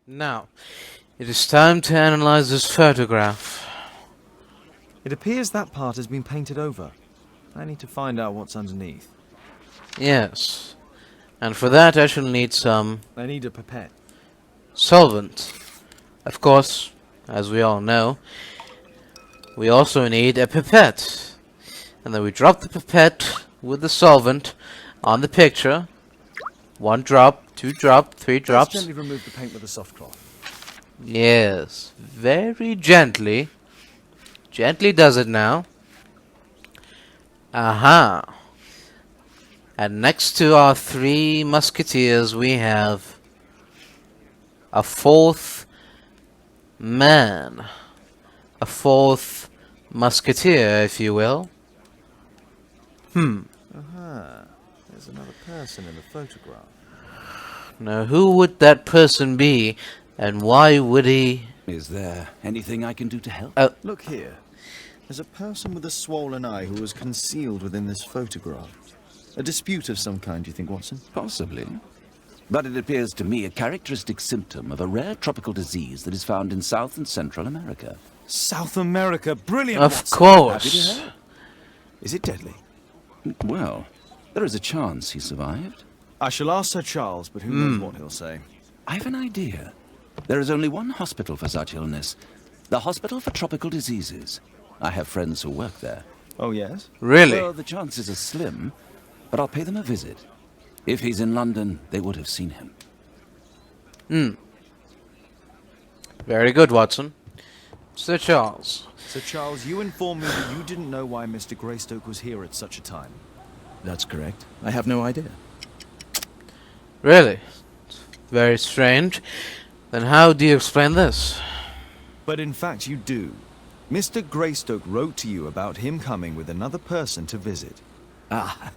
Now, it is time to analyze this photograph. It appears that part has been painted over. I need to find out what's underneath. Yes. And for that I shall need some I need a pipette. solvent. Of course, as we all know, we also need a pipette. And then we drop the pipette with the solvent on the picture. 1 drop, 2 drop, 3 drops. Just gently remove the paint with a soft cloth. Yes, very gently. Gently does it now. Aha. And next to our 3 musketeers we have a 4th man. A 4th musketeer, if you will. Aha. There's another person in the photograph. Now who would that person be, and why would he... Is there anything I can do to help? Look here. There's a person with a swollen eye who was concealed within this photograph. A dispute of some kind, do you think, Watson? Possibly. But it appears to me a characteristic symptom of a rare tropical disease that is found in South and Central America. South America! Brilliant, Of Watson. course. Happy to hear. Is it deadly? Well, there is a chance he survived. I shall ask Sir Charles, but who knows what he'll say. I have an idea. There is only one hospital for such illness. The Hospital for Tropical Diseases. I have friends who work there. Oh, yes? Really? Well, the chances are slim, but I'll pay them a visit. If he's in London, they would have seen him. Very good, Watson. Sir Charles. Sir Charles, you informed me that you didn't know why Mr. Greystoke was here at such a time. That's correct. I have no idea. Really? Very strange. Then how do you explain this? But in fact, you do. Mr. Greystoke wrote to you about him coming with another person to visit. Ah,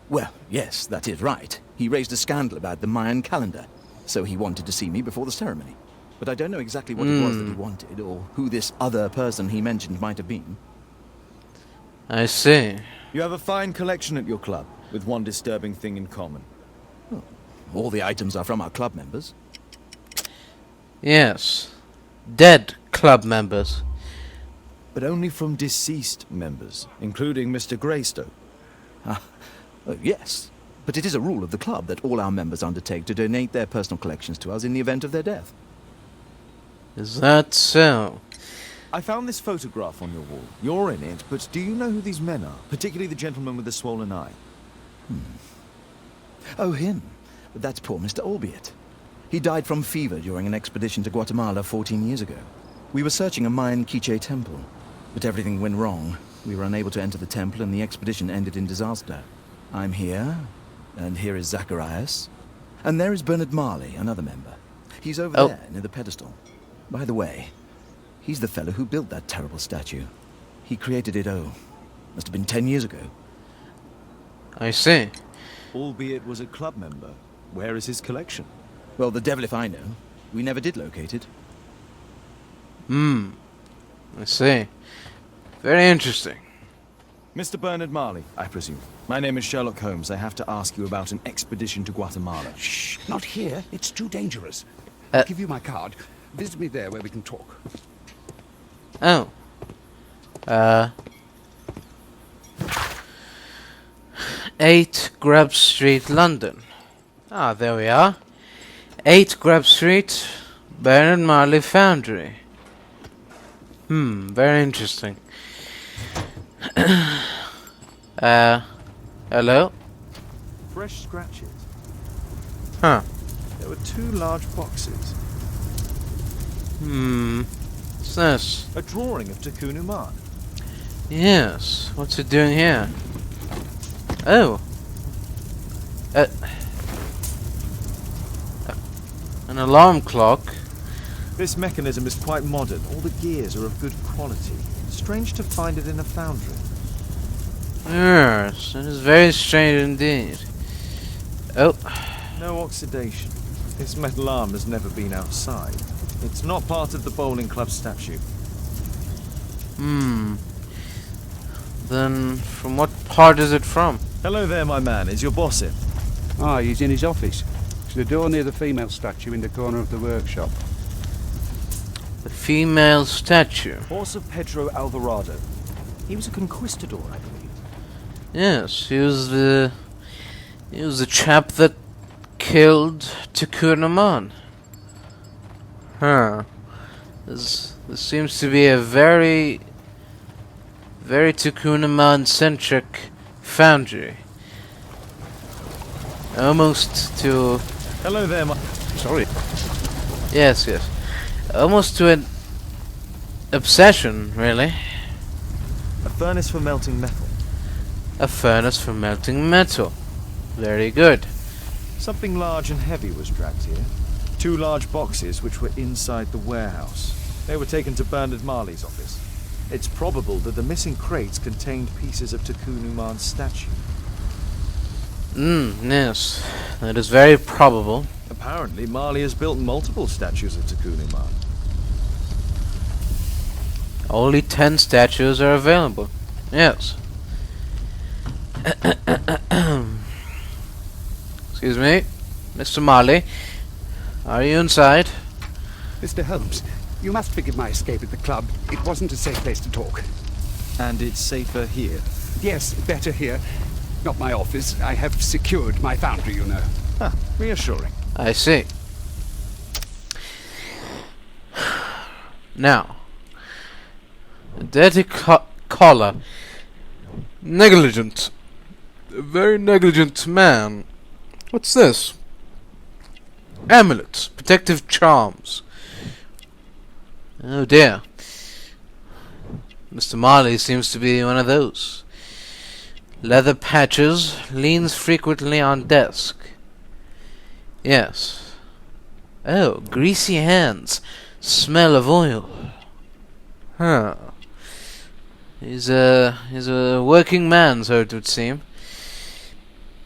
well, yes, that is right. He raised a scandal about the Mayan calendar, so he wanted to see me before the ceremony. But I don't know exactly what it was that he wanted, or who this other person he mentioned might have been. I see. You have a fine collection at your club, with one disturbing thing in common. All the items are from our club members. Yes. Dead club members. But only from deceased members, including Mr. Greystoke. Yes, but it is a rule of the club that all our members undertake to donate their personal collections to us in the event of their death. Is that so? I found this photograph on your wall. You're in it, but do you know who these men are? Particularly the gentleman with the swollen eye. Oh, him. That's poor Mr. Albiot. He died from fever during an expedition to Guatemala 14 years ago. We were searching a Mayan Quiche temple, but everything went wrong. We were unable to enter the temple and the expedition ended in disaster. I'm here, and here is Zacharias, and there is Bernard Marley, another member. He's over there, near the pedestal. By the way, he's the fellow who built that terrible statue. He created it, must have been 10 years ago. I see. Albeit was a club member. Where is his collection? Well, the devil if I know. We never did locate it. I see. Very interesting. Mr. Bernard Marley, I presume. My name is Sherlock Holmes. I have to ask you about an expedition to Guatemala. Shh, not here. It's too dangerous. I'll give you my card. Visit me there where we can talk. Oh. 8 Grub Street, London. Ah, there we are. 8 Grub Street, Bernard Marley Foundry. Very interesting. Hello? Fresh scratches. Huh. There were 2 large boxes. What's this? A drawing of Takunu Man. Yes, what's it doing here? Oh. An alarm clock. This mechanism is quite modern. All the gears are of good quality. Strange to find it in a foundry. Yes, it is very strange indeed. Oh. No oxidation. This metal arm has never been outside. It's not part of the bowling club statue. Then, from what part is it from? Hello there, my man. Is your boss in? Ah, he's in his office. It's the door near the female statue in the corner of the workshop. A female statue. Horse of Pedro Alvarado. He was a conquistador, I believe. Yes, he was the chap that killed Tukunaman. Huh. This seems to be a very Tukunaman-centric foundry. Almost to... Hello there, Sorry. Yes. Almost to an obsession, really. A furnace for melting metal. A furnace for melting metal. Very good. Something large and heavy was dragged here. 2 large boxes which were inside the warehouse. They were taken to Bernard Marley's office. It's probable that the missing crates contained pieces of Tukunuman's statue. Yes. That is very probable. Apparently, Marley has built multiple statues of Tukunuman. Only 10 statues are available. Yes. Excuse me, Mr. Marley. Are you inside? Mr. Holmes, you must forgive my escape at the club. It wasn't a safe place to talk. And it's safer here. Yes, better here. Not my office. I have secured my foundry, you know. Reassuring. I see. Now, a dirty collar. Negligent. A very negligent man. What's this? Amulets. Protective charms. Oh dear. Mr. Marley seems to be one of those. Leather patches. Leans frequently on desk. Yes. Oh, greasy hands. Smell of oil. Huh. He's a working man, so it would seem.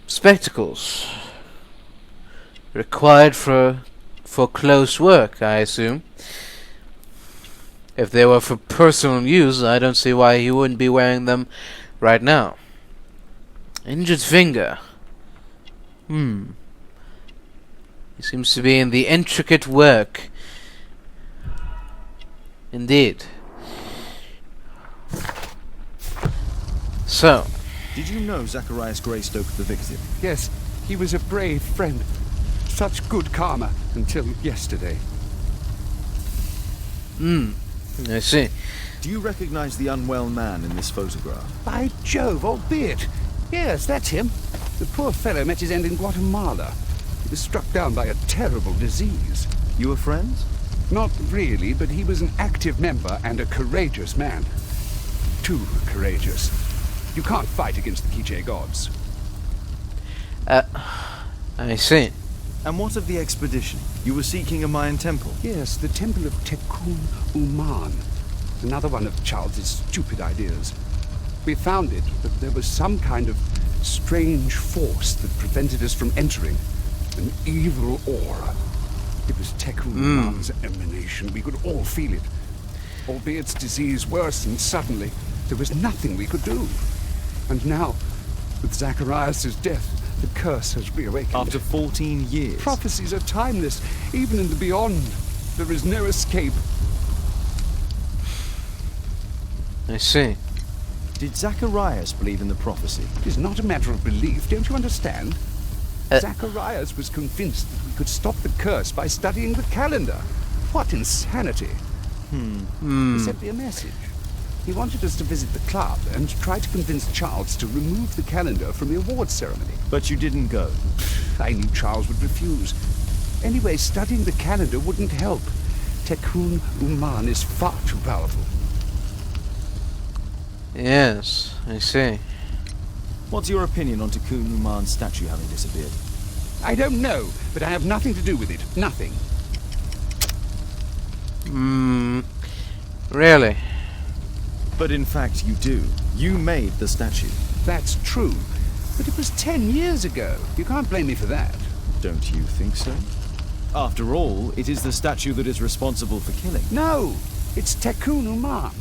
Spectacles. Required for close work, I assume. If they were for personal use, I don't see why he wouldn't be wearing them right now. Injured finger. He seems to be in the intricate work. Indeed. So. Did you know Zacharias Greystoke, the victim? Yes, he was a brave friend. Such good karma until yesterday. I see. Do you recognize the unwell man in this photograph? By Jove, albeit. Yes, that's him. The poor fellow met his end in Guatemala. He was struck down by a terrible disease. You were friends? Not really, but he was an active member and a courageous man. Too courageous. You can't fight against the Quiche gods. I see. And what of the expedition? You were seeking a Mayan temple? Yes, the temple of Tekun Uman. Another one of Charles's stupid ideas. We found it, but there was some kind of strange force that prevented us from entering. An evil aura. It was Tekun Uman's emanation. We could all feel it. Albiet's disease worsened suddenly. There was nothing we could do. And now, with Zacharias' death, the curse has reawakened. After 14 years? Prophecies are timeless, even in the beyond. There is no escape. I see. Did Zacharias believe in the prophecy? It is not a matter of belief, don't you understand? Zacharias was convinced that we could stop the curse by studying the calendar. What insanity! He sent me a message. He wanted us to visit the club and try to convince Charles to remove the calendar from the awards ceremony. But you didn't go? I knew Charles would refuse. Anyway, studying the calendar wouldn't help. Tekun Uman is far too powerful. Yes, I see. What's your opinion on Tekun Uman's statue having disappeared? I don't know, but I have nothing to do with it. Nothing. Really? But in fact you do. You made the statue. That's true. But it was 10 years ago. You can't blame me for that. Don't you think so? After all, it is the statue that is responsible for killing. No! It's Tekun Uman.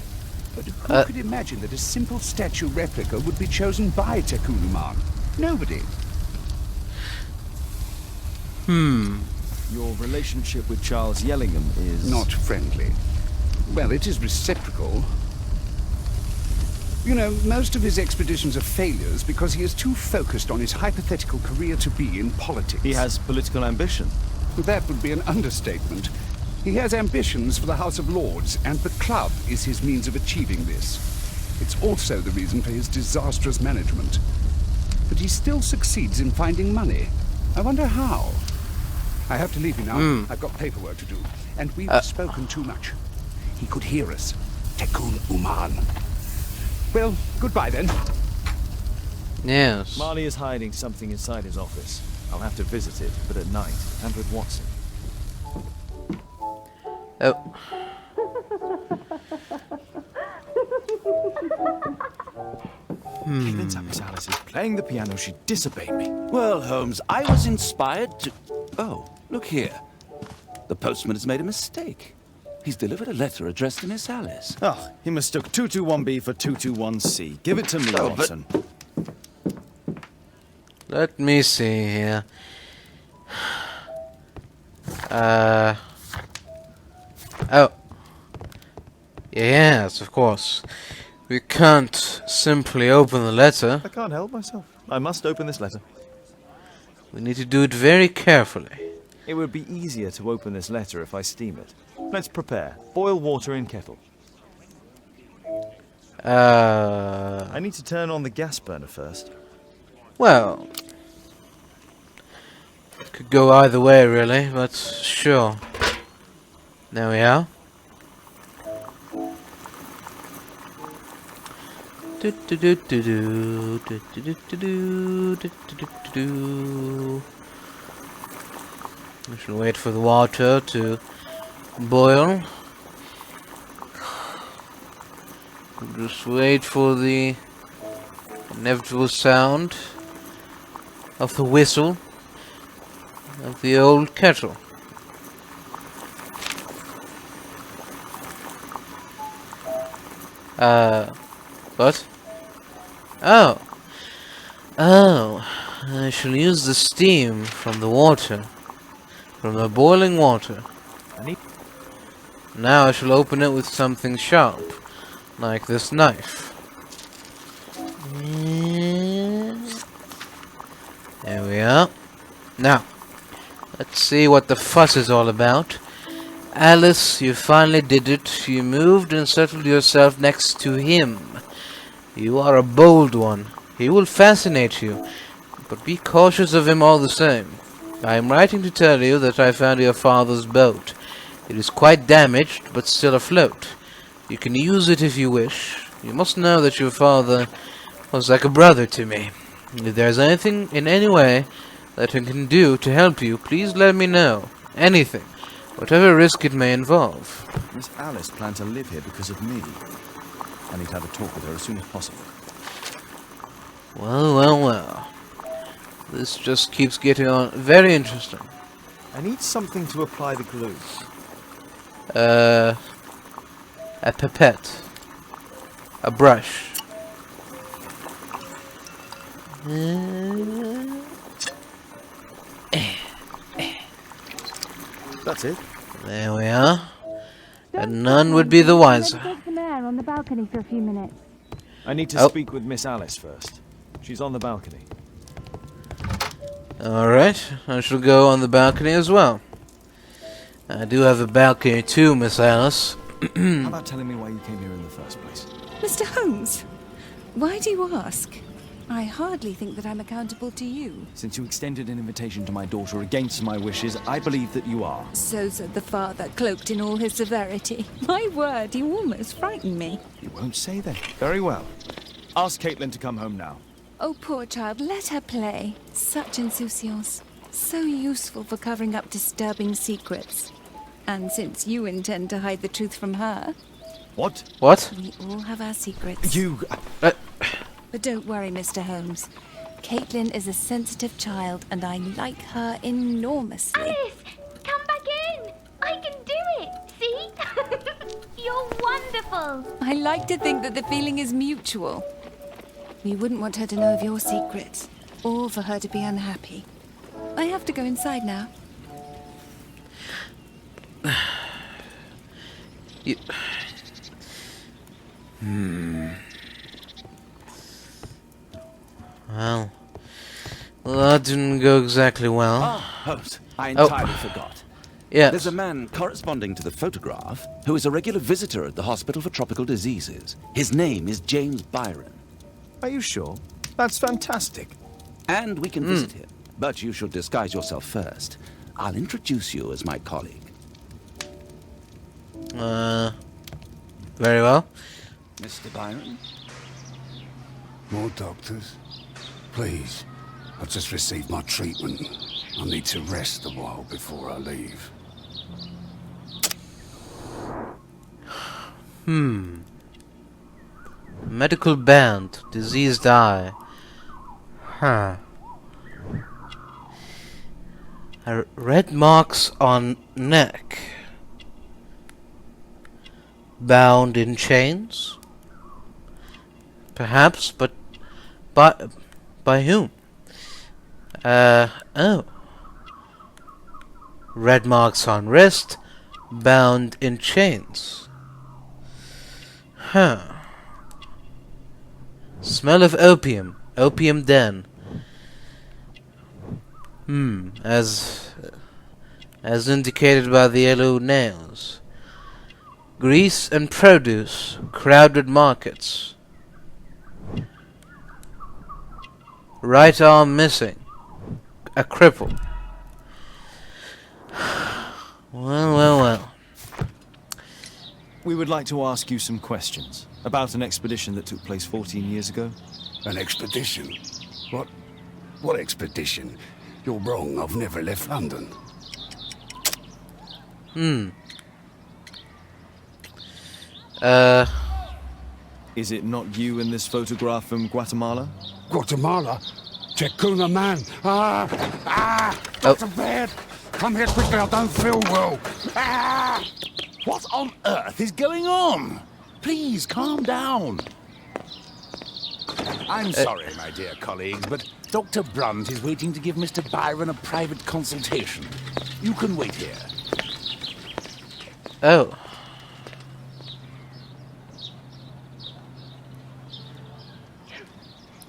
But who could imagine that a simple statue replica would be chosen by Tekun Uman? Nobody. Your relationship with Charles Yellingham is... Not friendly. Well, it is reciprocal. You know, most of his expeditions are failures because he is too focused on his hypothetical career to be in politics. He has political ambition. That would be an understatement. He has ambitions for the House of Lords, and the club is his means of achieving this. It's also the reason for his disastrous management. But he still succeeds in finding money. I wonder how. I have to leave you now. I've got paperwork to do. And we've spoken too much. He could hear us. Tekun Uman. Well, goodbye then. Yes. Marley is hiding something inside his office. I'll have to visit it, but at night, and with Watson. Oh. Even time Miss Alice is playing the piano, she disobeyed me. Well, Holmes, I was inspired to... Oh, look here. The postman has made a mistake. He's delivered a letter addressed to Miss Alice. Oh, he mistook 221B for 221C. Give it to me, Oh, but- Watson. Let me see here. Oh. Yes, of course. We can't simply open the letter. I can't help myself. I must open this letter. We need to do it very carefully. It would be easier to open this letter if I steam it. Let's prepare. Boil water in kettle. I need to turn on the gas burner first. Well, could go either way, really, but sure. There we are. We shall wait for the water to boil. Just wait for the inevitable sound of the whistle of the old kettle. What? Oh. Oh. I shall use the steam from the water. From the boiling water. Now I shall open it with something sharp. Like this knife. There we are. Now, let's see what the fuss is all about. Alice, you finally did it. You moved and settled yourself next to him. You are a bold one. He will fascinate you. But be cautious of him all the same. I am writing to tell you that I found your father's boat. It is quite damaged, but still afloat. You can use it if you wish. You must know that your father was like a brother to me. If there is anything in any way that I can do to help you, please let me know. Anything. Whatever risk it may involve. Miss Alice planned to live here because of me. I need to have a talk with her as soon as possible. Well, well, well. This just keeps getting on very interesting. I need something to apply the glue. A pipette. A brush. That's it. There we are. And none would be the wiser. Let's take some air on the balcony for a few minutes. I need to speak with Miss Alice first. She's on the balcony. Alright, I shall go on the balcony as well. I do have a balcony too, Miss Alice. How about telling me why you came here in the first place? Mr. Holmes, why do you ask? I hardly think that I'm accountable to you. Since you extended an invitation to my daughter against my wishes, I believe that you are. So said the father, cloaked in all his severity. My word, you almost frightened me. You won't say that. Very well. Ask Caitlin to come home now. Oh, poor child, let her play. Such insouciance. So useful for covering up disturbing secrets. And since you intend to hide the truth from her... What? What? We all have our secrets. You... But don't worry, Mr. Holmes. Caitlin is a sensitive child, and I like her enormously. Alice, come back in. I can do it. See? You're wonderful. I like to think that the feeling is mutual. We wouldn't want her to know of your secrets, or for her to be unhappy. I have to go inside now. Well, that didn't go exactly well. Holmes, I entirely forgot. Yes. There's a man corresponding to the photograph who is a regular visitor at the Hospital for Tropical Diseases. His name is James Byron. Are you sure? That's fantastic. And we can visit him. But you should disguise yourself first. I'll introduce you as my colleague. Very well. Mr. Byron? More doctors? Please. I've just received my treatment. I need to rest a while before I leave. Medical band, diseased eye. Red marks on neck. Bound in chains? Perhaps, but by whom? Oh. Red marks on wrist, bound in chains. Smell of opium. Opium den. As indicated by the yellow nails. Grease and produce. Crowded markets. Right arm missing. A cripple. Well. We would like to ask you some questions about an expedition that took place 14 years ago. An expedition? What expedition? You're wrong, I've never left London. Is it not you in this photograph from Guatemala? Guatemala? Chekuna man! Dr. Baird! Come here quickly, I don't feel well! What on earth is going on? Please, calm down. I'm sorry, my dear colleagues, but Dr. Brunt is waiting to give Mr. Byron a private consultation. You can wait here. Oh.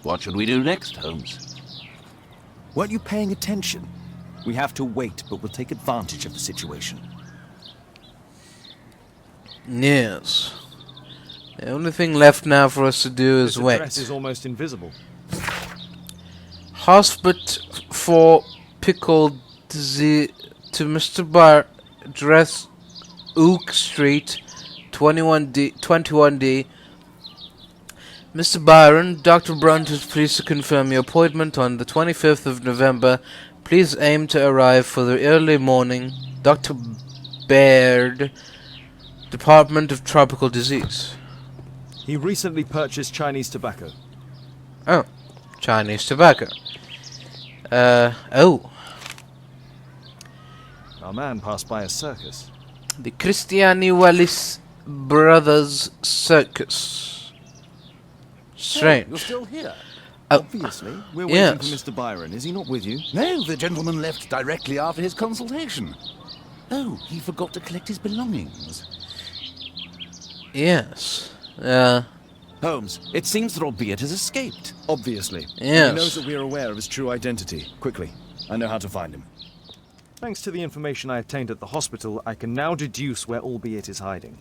What should we do next, Holmes? Weren't you paying attention? We have to wait, but we'll take advantage of the situation. Yes. The only thing left now for us to do is This wait. address is almost invisible. Hospital for pickled to Mr. Bar address Oak Street 21D. Mr. Byron, Dr. Brunt is pleased to confirm your appointment on the 25th of November. Please aim to arrive for the early morning. Dr. Baird, Department of Tropical Disease. He recently purchased Chinese tobacco. Oh, Chinese tobacco. Oh. Our man passed by a circus. The Christiani Wallis Brothers Circus. Strange. You're still here? Oh, Obviously. We're waiting yes. for Mr. Byron. Is he not with you? No, the gentleman left directly after his consultation. Oh, he forgot to collect his belongings. Yes. Holmes, it seems that Albeit has escaped. Obviously. Yes. He knows that we are aware of his true identity. Quickly. I know how to find him. Thanks to the information I obtained at the hospital, I can now deduce where Albeit is hiding.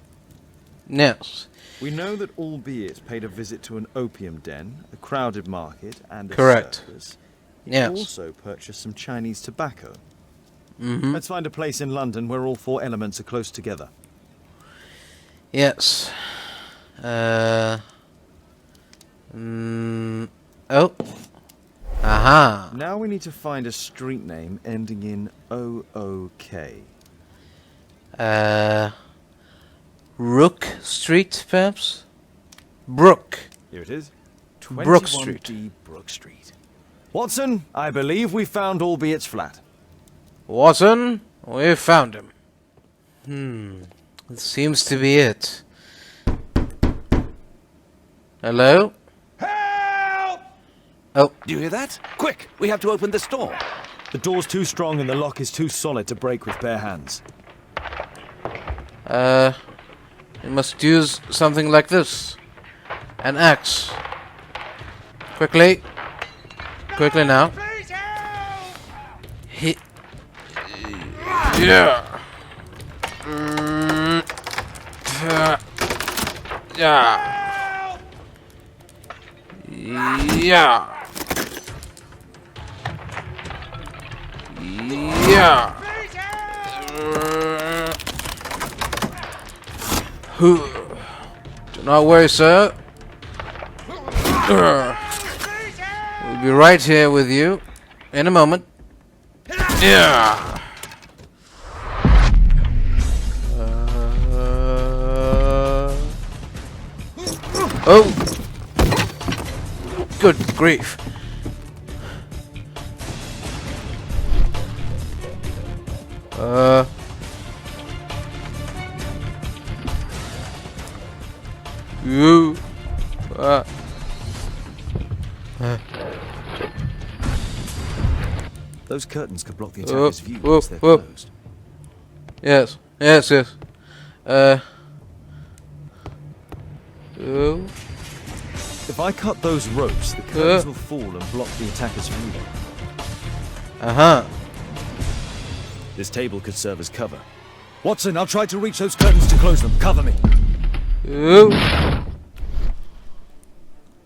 Yes. We know that Albeit paid a visit to an opium den, a crowded market, and a Correct. circus. He Yes. also purchased some Chinese tobacco. Mm-hmm. Let's find a place in London where all four elements are close together. Yes. Oh. Aha. Now we need to find a street name ending in OOK. Rook Street, perhaps? Brook. Here it is. Brook Street. 21D Brook Street. Watson, I believe we found Albeit's flat. Watson, we've found him. It seems to be it. Hello? Help! Oh, Do you hear that? Quick, we have to open this door. The door's too strong and the lock is too solid to break with bare hands. you must use something like this. An axe. Quickly. Quickly now. He. Yeah. Yeah. Yeah. Yeah. Do not worry, sir. We'll be right here with you in a moment. Yeah. Oh. Good grief. You. Those curtains could block the attacker's view once they're closed. Yes. Yes. Yes. If I cut those ropes, the curtains will fall and block the attacker's view. This table could serve as cover. Watson, I'll try to reach those curtains to close them. Cover me.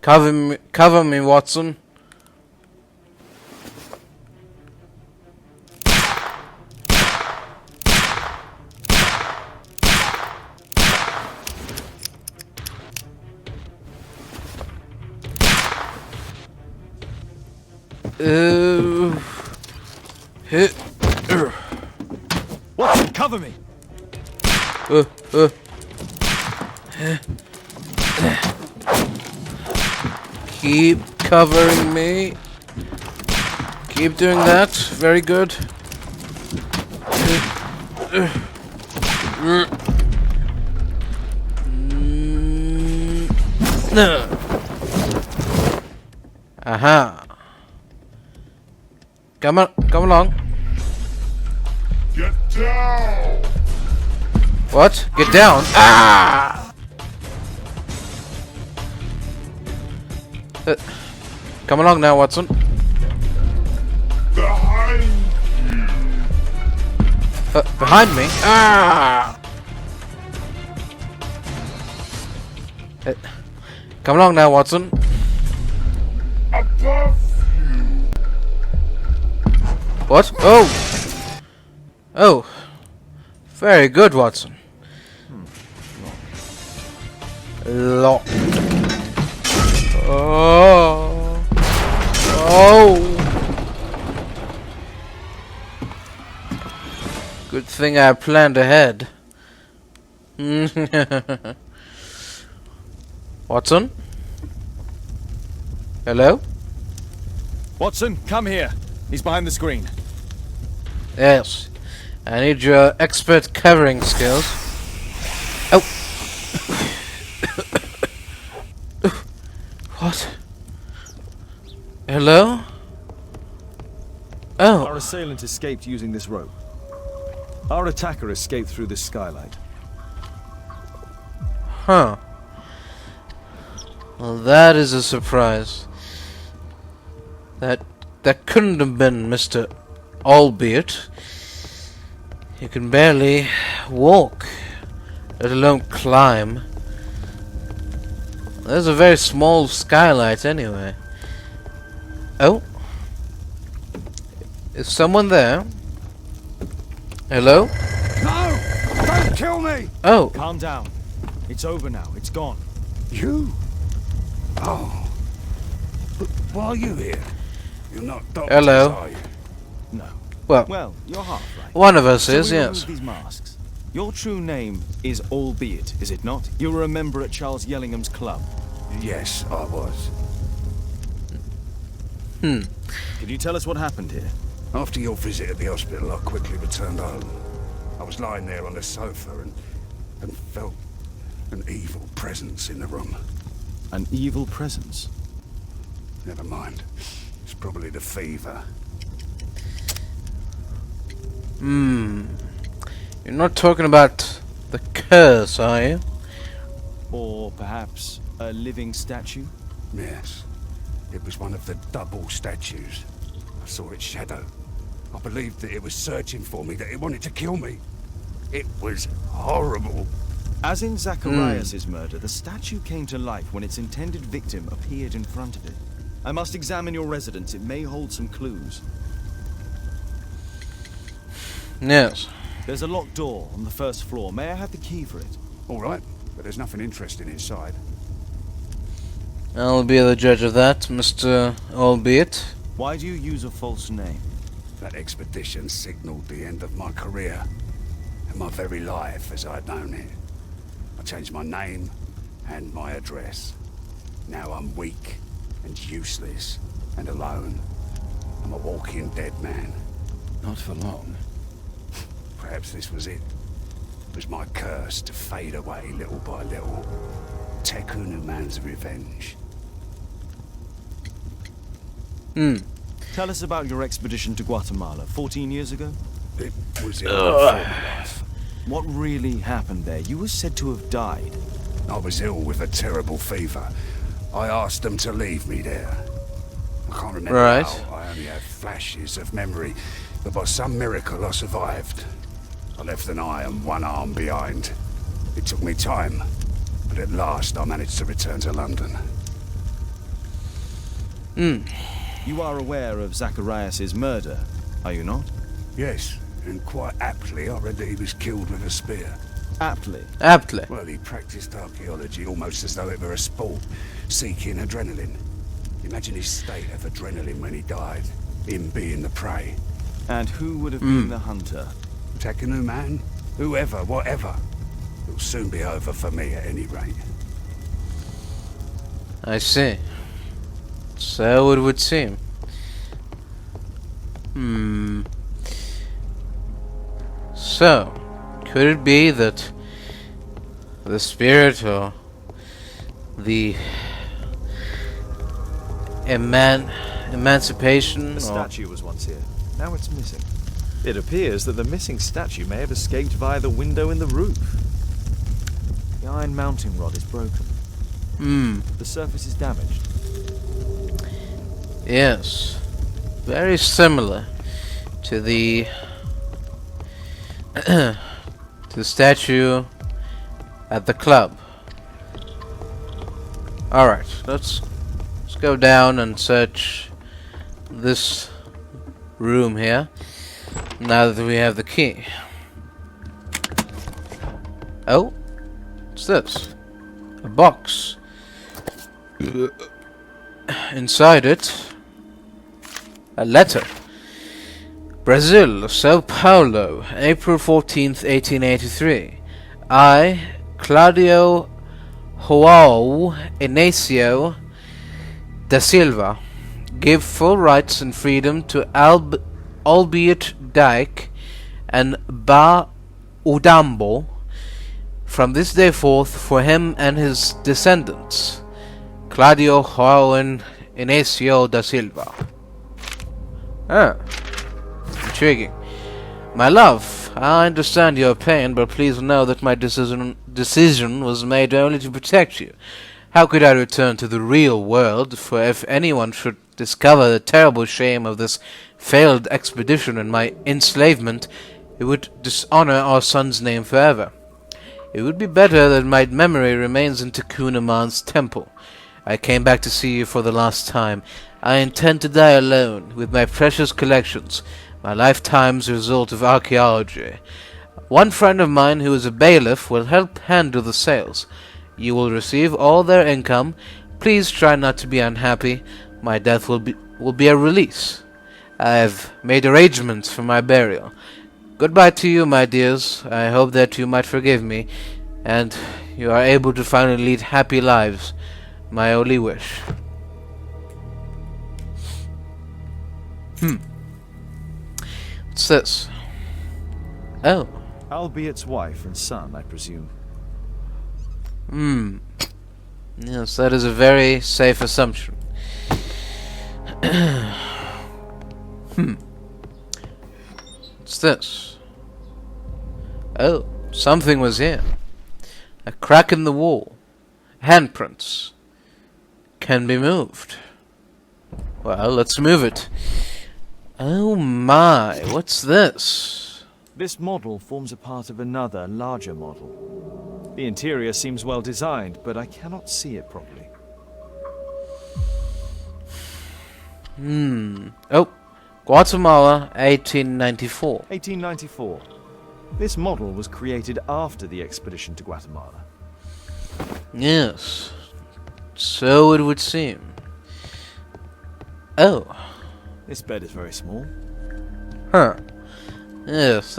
Cover me, Watson. Watson, cover me. Keep covering me. Keep doing that. Very good. Aha. Come on, come along. Get down! What? Get down? Ah! Come along now, Watson. Behind you! Behind me? Ah! Come along now, Watson. Above you! What? Oh! Oh. Very good, Watson. Lock. Oh. Oh. Good thing I planned ahead. Watson? Hello? Watson, come here. He's behind the screen. Yes. I need your expert covering skills. Oh. What? Hello? Oh. Our assailant escaped using this rope. Our attacker escaped through this skylight. Huh. Well, that is a surprise. That couldn't have been Mr. Albeit. He can barely walk, let alone climb. There's a very small skylight anyway. Oh. Is someone there? Hello? No! Don't kill me! Oh. Calm down. It's over now. It's gone. You? Oh. But why are you here? You're not doctors, Hello. are you? No. Well, Well, you're half right. one of us So is, we yes. remove these masks. Your true name is Albeit, is it not? You were a member at Charles Yellingham's club. Yes, I was. Can you tell us what happened here? After your visit at the hospital, I quickly returned home. I was lying there on the sofa and felt an evil presence in the room. An evil presence. Never mind. It's probably the fever. You're not talking about the curse, are you? Or perhaps A living statue? Yes. It was one of the double statues. I saw its shadow. I believed that it was searching for me, that it wanted to kill me. It was horrible. As in Zacharias' murder, the statue came to life when its intended victim appeared in front of it. I must examine your residence. It may hold some clues. Yes. There's a locked door on the first floor. May I have the key for it? All right, but there's nothing interesting inside. I'll be the judge of that, Mr. Albeit. Why do you use a false name? That expedition signaled the end of my career and my very life as I'd known it. I changed my name and my address. Now I'm weak and useless and alone. I'm a walking dead man. Not for long. Perhaps this was it. It was my curse to fade away little by little. Tekunu man's revenge. Tell us about your expedition to Guatemala 14 years ago. It was in my former life. What really happened there? You were said to have died. I was ill with a terrible fever. I asked them to leave me there. I can't remember Right. how. I only have flashes of memory, but by some miracle I survived. I left an eye and one arm behind. It took me time, but at last I managed to return to London. You are aware of Zacharias' murder, are you not? Yes, and quite aptly I read that he was killed with a spear. Aptly. Aptly. Well, he practiced archaeology almost as though it were a sport, seeking adrenaline. Imagine his state of adrenaline when he died, him being the prey. And who would have been the hunter? Tekunu man, whoever, whatever. It'll soon be over for me at any rate. I see. So it would seem. So, could it be that the spirit or the emancipation The or statue was once here. Now it's missing. It appears that the missing statue may have escaped via the window in the roof. The iron mounting rod is broken. The surface is damaged. Yes, very similar to the to the statue at the club. All right, let's go down and search this room here. Now that we have the key. Oh, what's this? A box. Inside it, a letter. Brazil, Sao Paulo, April 14th, 1883. I, Claudio João Inácio da Silva, give full rights and freedom to Albeit Dyke and Ba Udambo from this day forth for him and his descendants. Claudio João Inácio da Silva. Ah, intriguing. My love, I understand your pain, but please know that my decision was made only to protect you. How could I return to the real world? For if anyone should discover the terrible shame of this failed expedition and my enslavement, it would dishonor our son's name forever. It would be better that my memory remains in Takunaman's temple. I came back to see you for the last time. I intend to die alone, with my precious collections, my lifetime's result of archaeology. One friend of mine who is a bailiff will help handle the sales. You will receive all their income. Please try not to be unhappy. My death will be a release. I have made arrangements for my burial. Goodbye to you, my dears. I hope that you might forgive me, and you are able to finally lead happy lives. My only wish. What's this? Oh. Albiet's wife and son, I presume. Yes, that is a very safe assumption. What's this? Oh, something was here. A crack in the wall. handprints can be moved. Well, let's move it. Oh my, what's this? This model forms a part of another, larger model. The interior seems well designed, but I cannot see it properly. Oh, Guatemala, 1894. 1894. This model was created after the expedition to Guatemala. Yes, so it would seem. Oh. This bed is very small. Huh. Yes,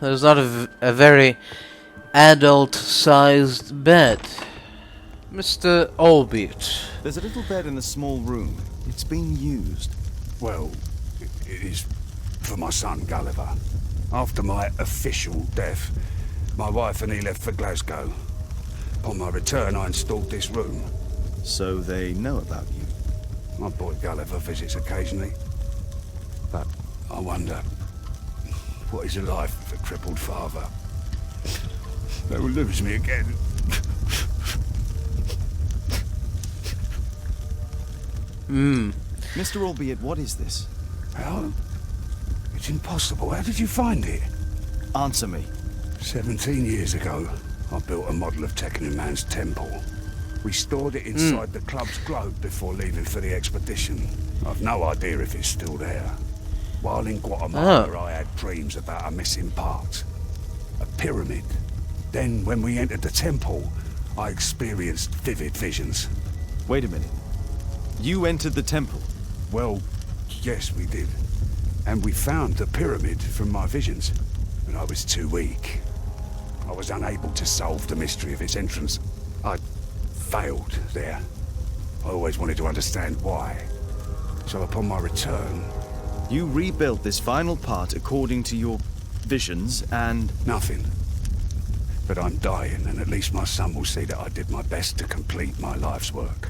there's not a very adult-sized bed. Mr. Albeit. There's a little bed in the small room. It's been used. Well, it is for my son Gulliver. After my official death, my wife and he left for Glasgow. Upon my return, I installed this room. So they know about you. My boy Gulliver visits occasionally. But I wonder, what is a life with a crippled father? They will lose me again. Mr. Albeit, what is this? How? It's impossible. How did you find it? Answer me. 17 years ago, I built a model of Tekkanin Man's temple. We stored it inside the club's globe before leaving for the expedition. I've no idea if it's still there. While in Guatemala, I had dreams about a missing part. A pyramid. Then, when we entered the temple, I experienced vivid visions. Wait a minute. You entered the temple? Well, yes, we did. And we found the pyramid from my visions. But I was too weak. I was unable to solve the mystery of its entrance. I failed there. I always wanted to understand why. So upon my return... You rebuilt this final part according to your visions and... Nothing. But I'm dying, and at least my son will see that I did my best to complete my life's work.